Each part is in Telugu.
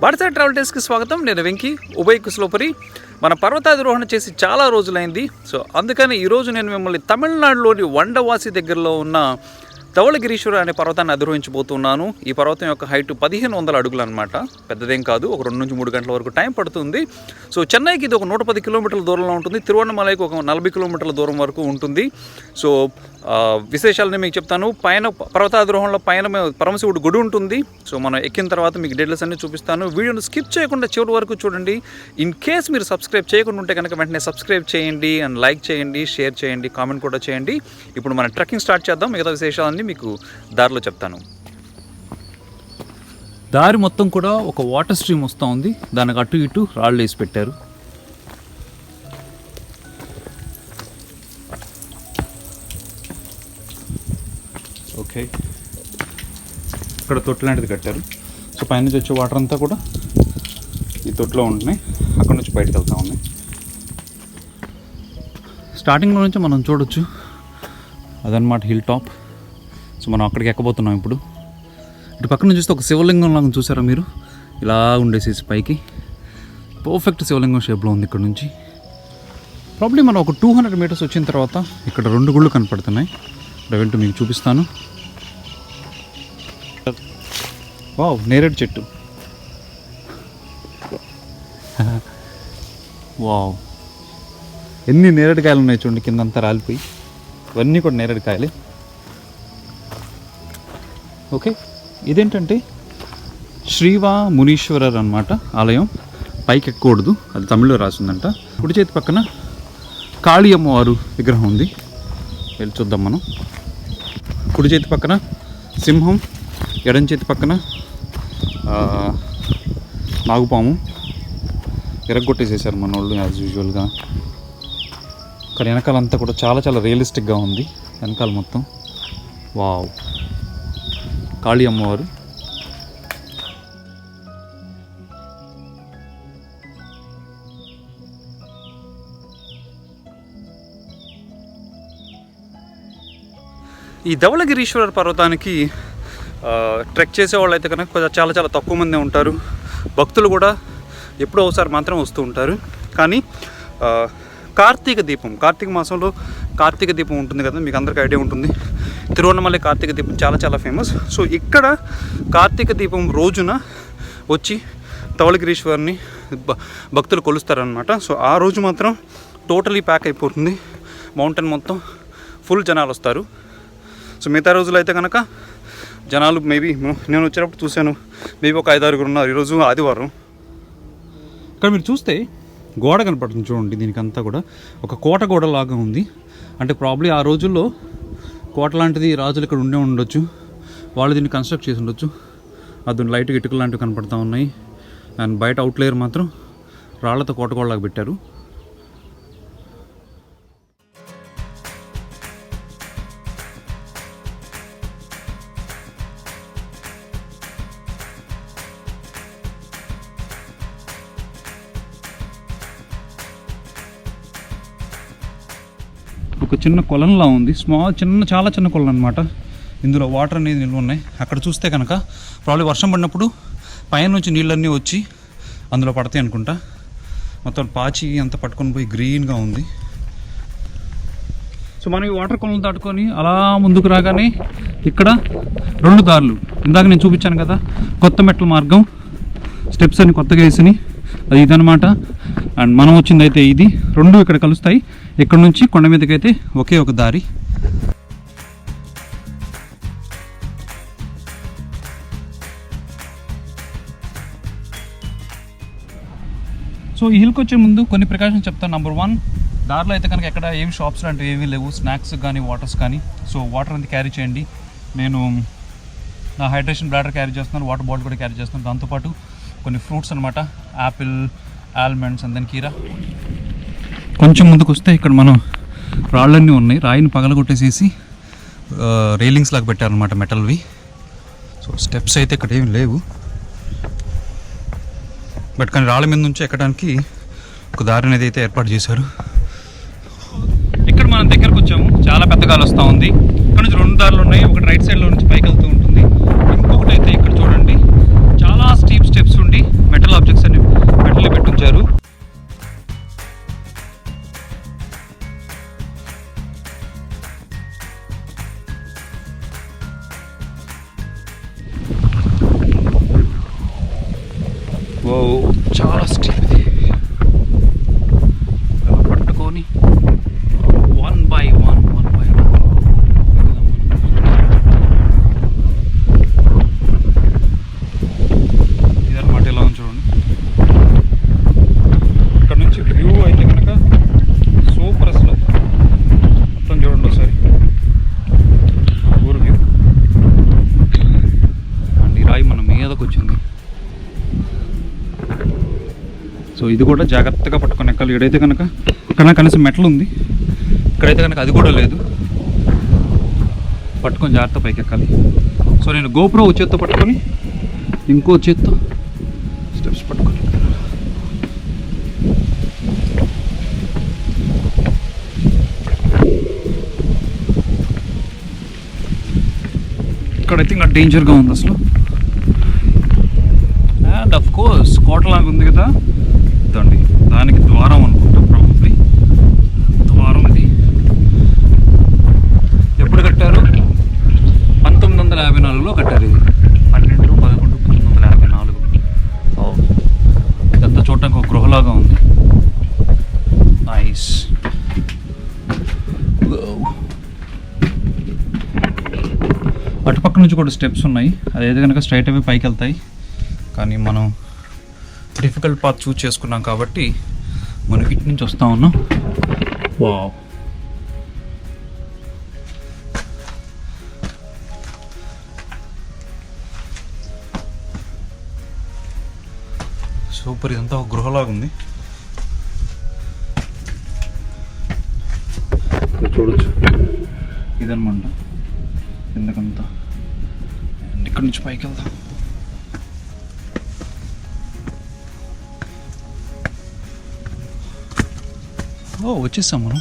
బాటసారి ట్రావెల్ డేస్కి స్వాగతం. నేను వెంకీ ఉభయ కుశలోపరి. మన పర్వతాధిరోహణ చేసి చాలా రోజులైంది. సో అందుకని ఈరోజు నేను మిమ్మల్ని తమిళనాడులోని వండవాసి దగ్గరలో ఉన్న ధవళగిరీశ్వర అనే పర్వతాన్ని అధిరోహించబోతున్నాను. ఈ పర్వతం యొక్క హైట్ 1500 అడుగులు అనమాట. పెద్దదేం కాదు, ఒక 2 నుంచి 3 గంటల వరకు టైం పడుతుంది. సో చెన్నైకి ఇది ఒక 110 కిలోమీటర్ల దూరంలో ఉంటుంది. తిరువన్నమలైకి ఒక 40 కిలోమీటర్ల దూరం వరకు ఉంటుంది. సో విశేషాలని మీకు చెప్తాను. పైన పర్వతాధిరోహణలో పైన పరమశివుడు గుడి ఉంటుంది. సో మనం ఎక్కిన తర్వాత మీకు డీటెయిల్స్ అన్ని చూపిస్తాను. వీడియోను స్కిప్ చేయకుండా చివరి వరకు చూడండి. ఇన్ కేస్ మీరు సబ్స్క్రైబ్ చేయకుండా ఉంటే కనుక వెంటనే సబ్స్క్రైబ్ చేయండి అండ్ లైక్ చేయండి, షేర్ చేయండి, కామెంట్ కూడా చేయండి. ఇప్పుడు మనం ట్రెక్కింగ్ స్టార్ట్ చేద్దాం. మిగతా విశేషాలన్నీ మీకు దారిలో చెప్తాను. దారి మొత్తం కూడా ఒక వాటర్ స్ట్రీమ్ వస్తూ ఉంది. దానికి అటు ఇటు రాళ్ళు వేసి పెట్టారు. ఓకే, ఇక్కడ తొట్టు లాంటిది కట్టారు. సో పైనుంచి వచ్చే వాటర్ అంతా కూడా ఈ తొట్టులో ఉంటున్నాయి. అక్కడ నుంచి బయటకు వెళ్తూ ఉన్నాయి. స్టార్టింగ్లో నుంచి మనం చూడొచ్చు అదనమాట హిల్ టాప్. సో మనం అక్కడికి ఎక్కబోతున్నాం ఇప్పుడు. ఇటు పక్కన చూస్తే ఒక శివలింగం లాగా చూసారా మీరు? ఇలా ఉండేసేసి పైకి పర్ఫెక్ట్ శివలింగం షేప్లో ఉంది. ఇక్కడ నుంచి ప్రాబ్లీ మనం ఒక 200 మీటర్స్ వచ్చిన తర్వాత ఇక్కడ 2 గుళ్ళు కనపడుతున్నాయి. వెంటనే మీకు చూపిస్తాను. వావ్, నేరేడు చెట్టు. వావ్, ఎన్ని నేరేడుకాయలు ఉన్నాయి చూడండి. కిందంతా రాలిపోయి ఇవన్నీ కూడా నేరేడుకాయలే. ఓకే, ఇదేంటంటే శ్రీవా మునీశ్వరర్ అనమాట ఆలయం. పైకి ఎక్కకూడదు, అది తమిళ్లో రాసిందంట. కుడి చేతి పక్కన కాళీ అమ్మవారు విగ్రహం ఉంది. వెళ్ళి చూద్దాం మనం. కుడి చేతి పక్కన సింహం, ఎడం చేతి పక్కన నాగుపాము. ఎరగొట్టేసేసారు మన వాళ్ళు యాజ్ యూజువల్గా. కానీ వెనకాలంతా కూడా చాలా చాలా రియలిస్టిక్గా ఉంది. వెనకాల మొత్తం వావ్, కాళీ అమ్మవారు. ఈ ధవళగిరీశ్వర పర్వతానికి ట్రెక్ చేసేవాళ్ళు అయితే కనుక చాలా చాలా తక్కువ మందే ఉంటారు. భక్తులు కూడా ఎప్పుడో ఒకసారి మాత్రం వస్తూ ఉంటారు. కానీ కార్తీక మాసంలో కార్తీక దీపం ఉంటుంది కదా, మీకు అందరికీ ఐడియా ఉంటుంది. తిరువన్నమలై కార్తీక దీపం చాలా చాలా ఫేమస్. సో ఇక్కడ కార్తీక దీపం రోజున వచ్చి ధవళగిరీశ్వరుని భక్తులు కొలుస్తారనమాట. సో ఆ రోజు మాత్రం టోటలీ ప్యాక్ అయిపోతుంది. మౌంటైన్ మొత్తం ఫుల్ జనాలు వస్తారు. సో మిగతా రోజులు అయితే కనుక జనాలు మేబీ నేను వచ్చేటప్పుడు చూశాను, మేబీ ఒక 5-6 ఉన్నారు. ఈరోజు ఆదివారం. ఇక్కడ మీరు చూస్తే గోడ కనపడుతుంది చూడండి. దీనికంతా కూడా ఒక కోట గోడ లాగా ఉంది. అంటే ప్రాబ్లీ ఆ రోజుల్లో కోట లాంటిది రాజులు ఇక్కడ ఉండే ఉండొచ్చు. వాళ్ళు దీన్ని కన్స్ట్రక్ట్ చేసి ఉండొచ్చు. అది లైట్గా ఇటుకలు లాంటివి కనపడుతూ ఉన్నాయి. అండ్ బయట అవుట్ లేయర్ మాత్రం రాళ్లతో కోట గోడలాగా పెట్టారు. ఒక చిన్న కొలంలా ఉంది. చాలా చిన్న కొలం అనమాట. ఇందులో వాటర్ అనేది నిల్వ ఉన్నాయి. అక్కడ చూస్తే కనుక ప్రాబ్లీ వర్షం పడినప్పుడు పైన నుంచి నీళ్ళన్నీ వచ్చి అందులో పడతాయి అనుకుంటా. మొత్తం పాచి అంతా పట్టుకొని పోయి గ్రీన్గా ఉంది. సో మనం ఈ వాటర్ కొలను దాటుకొని అలా ముందుకు రాగానే ఇక్కడ 2 దారులు, ఇందాక నేను చూపించాను కదా కొత్త మెట్ల మార్గం, స్టెప్స్ అని కొత్తగా వేసినాయి, అది ఇదనమాట. అండ్ మనం వచ్చింది అయితే ఇది. 2 ఇక్కడ కలుస్తాయి. ఇక్కడ నుంచి కొండ మీదకైతే ఒకే ఒక దారి. సో ఈ హిల్కి వచ్చే ముందు కొన్ని ప్రికాషన్స్ చెప్తాను. నెంబర్ 1, దారిలో అయితే కనుక ఎక్కడ ఏమి షాప్స్ లాంటివి ఏమీ లేవు, స్నాక్స్ కానీ వాటర్స్ కానీ. సో వాటర్ అంతా క్యారీ చేయండి. నేను నా హైడ్రేషన్ బ్లాడర్ క్యారీ చేస్తున్నాను, వాటర్ బాటిల్ కూడా క్యారీ చేస్తున్నాను. దాంతోపాటు కొన్ని ఫ్రూట్స్ అనమాట, యాపిల్, ఆల్మండ్స్ అండ్ దెన్ కీరా. కొంచెం ముందుకు వస్తే ఇక్కడ మనం రాళ్ళన్నీ ఉన్నాయి. రాయిని పగలగొట్టేసేసి రైలింగ్స్ లాగా పెట్టారనమాట, మెటల్వి. సో స్టెప్స్ అయితే ఇక్కడ ఏమి లేవు, బట్ కానీ రాళ్ళ మీద నుంచి ఎక్కడానికి ఒక దారి అనేది అయితే ఏర్పాటు చేశారు. ఇక్కడ మనం దగ్గరకు వచ్చాము. చాలా పెద్ద గాలి వస్తూ ఉంది. ఇక్కడ నుంచి 2 దారులు ఉన్నాయి. ఒకటి రైట్ సైడ్లో నుంచి పైకి వెళ్తూ ఉంటుంది, ఇంకొకటి అయితే ఇక్కడ చూడండి చాలా స్టీప్ స్టెప్స్ ఉండి మెటల్ ఆబ్జెక్ట్స్ అని మెటల్ పెట్టించారు. ఓ చాలా స్టీప్ ఇది. పట్టుకొని వన్ బై వన్ ఇదన్నమాట. ఎలా ఉంది చూడండి. ఇక్కడ నుంచి వ్యూ అయితే కనుక సూపర్ అసలు. మొత్తం చూడండి ఒకసారి ఊరు వ్యూ. అండ్ ఈ రాయి మన మీదకు వచ్చింది. సో ఇది కూడా జాగ్రత్తగా పట్టుకొని ఎక్కాలి. ఇక్కడైతే కనుక కనీసం మెటల్ ఉంది, ఇక్కడైతే కనుక అది కూడా లేదు. పట్టుకొని జాగ్రత్త పైకి ఎక్కాలి. సో నేను గోప్రో చేత్తో పట్టుకొని ఇంకో చేత్తో స్టెప్స్ పట్టుకొని ఇక్కడైతే ఇంకా డేంజర్గా ఉంది అసలు. అండ్ అఫ్ కోర్స్ కోటలాగా ఉంది కదా, ఇదండి దానికి ద్వారం అనుకుంటా. ప్రాబబ్లీ ద్వారం ఇది. ఎప్పుడు కట్టారు? 1954లో కట్టారు. ఇది 12/11/1954. ఇదంతా చూడటానికి ఒక గృహలాగా ఉంది. నైస్. అటుపక్క నుంచి కూడా స్టెప్స్ ఉన్నాయి. అదైతే కనుక స్ట్రైట్ అవే పైకి వెళ్తాయి. కానీ మనం డిఫికల్ట్ పాత్ చూస్ చేసుకున్నాం కాబట్టి మనం ఇటు నుంచి వస్తూ ఉన్నాం. Wow, super. ఇదంతా ఒక గృహలాగా ఉంది. చూడొచ్చు ఇదన్నమాట ఎందుకంతా. అండ్ ఇక్కడ నుంచి పైకి వెళ్దాం. ఓ వచ్చేసాం మనం,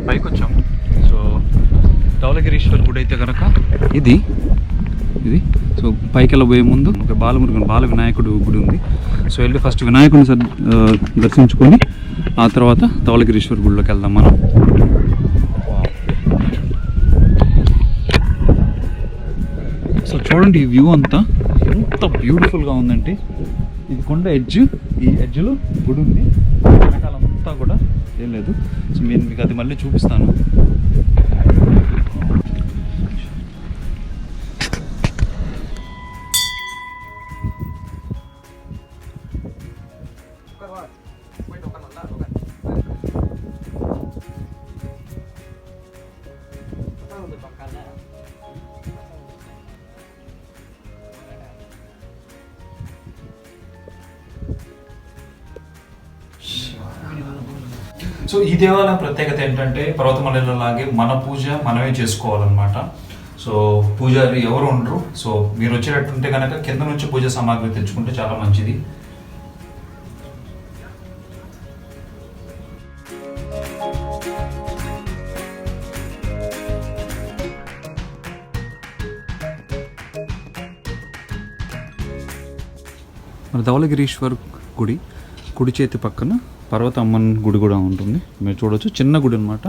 పైకి వచ్చాము. సో ధవళగిరీశ్వర్ గుడి అయితే కనుక ఇది. సో పైకి వెళ్ళబోయే ముందు ఒక బాల వినాయకుడు గుడి ఉంది. సో వెళ్ళి ఫస్ట్ వినాయకుడిని దర్శించుకొని ఆ తర్వాత ధవళగిరీశ్వర్ గుడిలోకి వెళ్దాం మనం. సో చూడండి ఈ వ్యూ అంతా ఎంత బ్యూటిఫుల్గా ఉందంటే. ఇది కొండ ఎడ్జ్, ఈ ఎడ్జ్లో గుడి ఉంది. వెనకాలంతా కూడా ఏం లేదు. సో నేను మీకు అది మళ్ళీ చూపిస్తాను. సో ఈ దేవాలయం ప్రత్యేకత ఏంటంటే పర్వతమలలాగే మన పూజ మనమే చేసుకోవాలన్నమాట. సో పూజారి ఎవరు ఉండరు. సో మీరు వచ్చేటట్టుంటే కనుక కింద నుంచి పూజ సామాగ్రి తెచ్చుకుంటే చాలా మంచిది. మన ధవళగిరీశ్వర్ గుడి కుడి చేతి పక్కన పర్వత అమ్మన్ గుడి కూడా ఉంటుంది. మీరు చూడవచ్చు, చిన్న గుడి అనమాట.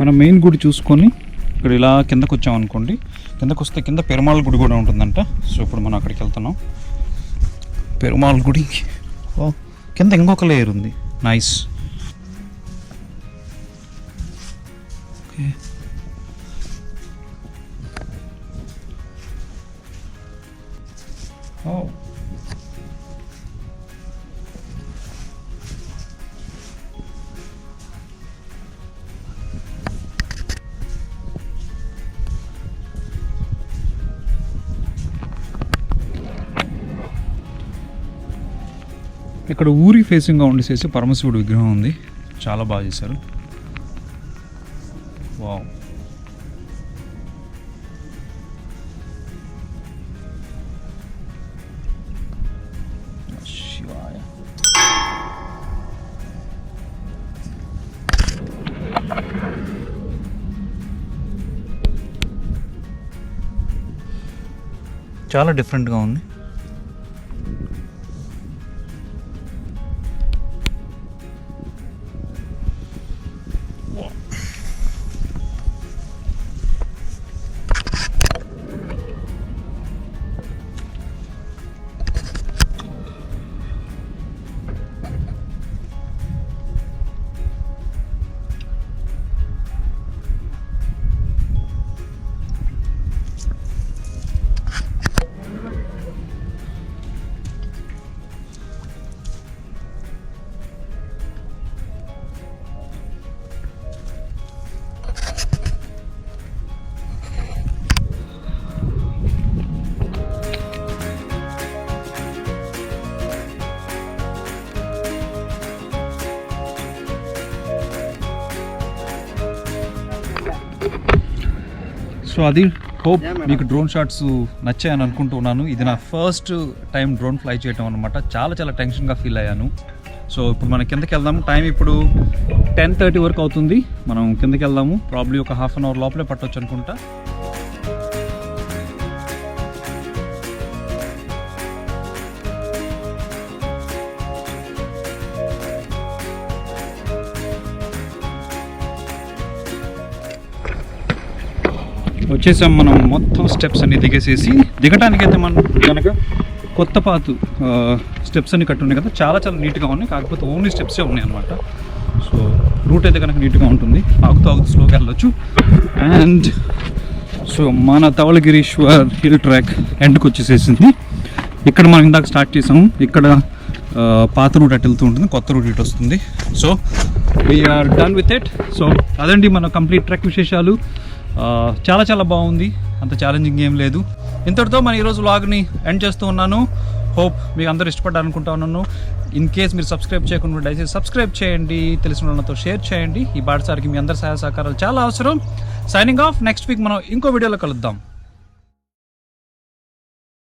మనం మెయిన్ గుడి చూసుకొని ఇక్కడ ఇలా కిందకు వచ్చామనుకోండి, కిందకు వస్తే కింద పెరుమాళ్ గుడి కూడా ఉంటుందంట. సో ఇప్పుడు మనం అక్కడికి వెళ్తున్నాం, పెరుమాళ్ గుడికి. ఓ కింద ఇంకొక లేయర్ ఉంది, నైస్. ఓకే, ఓ ఇక్కడ ఊరి ఫేసింగ్గా ఉండేసేసి పరమశివుడు విగ్రహం ఉంది, చాలా బాగా చేశారు. వావ్, శివాయ. చాలా డిఫరెంట్గా ఉంది. సో అది హోప్ మీకు డ్రోన్ షాట్స్ నచ్చాయని అనుకుంటున్నాను. ఇది నా ఫస్ట్ టైం డ్రోన్ ఫ్లై చేయడం అనమాట. చాలా చాలా టెన్షన్గా ఫీల్ అయ్యాను. సో ఇప్పుడు మనం కిందకి వెళ్దాము. టైం ఇప్పుడు 10:30 వరకు అవుతుంది. మనం కిందకి వెళ్దాము. ప్రాబ్లీ ఒక హాఫ్ అన్ అవర్ లోపలే పట్టవచ్చు అనుకుంటా. వచ్చేసాం. మనం మొత్తం స్టెప్స్ అన్ని దిగేసేసి, దిగటానికైతే మనం కనుక కొత్త పాతు స్టెప్స్ అన్ని కట్టి ఉన్నాయి కదా, చాలా చాలా నీట్గా ఉన్నాయి. కాకపోతే ఓన్లీ స్టెప్సే ఉన్నాయి అనమాట. సో రూట్ అయితే కనుక నీట్గా ఉంటుంది, ఆగుతూ స్లోగా వెళ్ళొచ్చు. అండ్ సో మన ధవళగిరీశ్వర్ హిల్ ట్రాక్ ఎండ్కి వచ్చేసేసింది. ఇక్కడ మనం ఇందాక స్టార్ట్ చేసాము. ఇక్కడ పాత రూట్ అటు వెళ్తూ ఉంటుంది, కొత్త రూట్ ఇటు వస్తుంది. So we are done with it. So అదండి మన కంప్లీట్ ట్రెక్ విశేషాలు. చాలా చాలా బాగుంది, అంత ఛాలెంజింగ్ ఏం లేదు. ఇంతటితో మన ఈరోజు వ్లాగ్ని ఎండ్ చేస్తూ ఉన్నాను. హోప్ మీకు అందరూ ఇష్టపడ్డారు అనుకుంటా ఉన్నాను. ఇన్ కేస్ మీరు సబ్స్క్రైబ్ చేయకుండా దయచేసి సబ్స్క్రైబ్ చేయండి, తెలిసిన వాళ్ళతో షేర్ చేయండి. ఈ బాటసారికి మీ అందరి సహాయ సహకారాలు చాలా అవసరం. Signing off. నెక్స్ట్ వీక్ మనం ఇంకో వీడియోలో కలుద్దాం.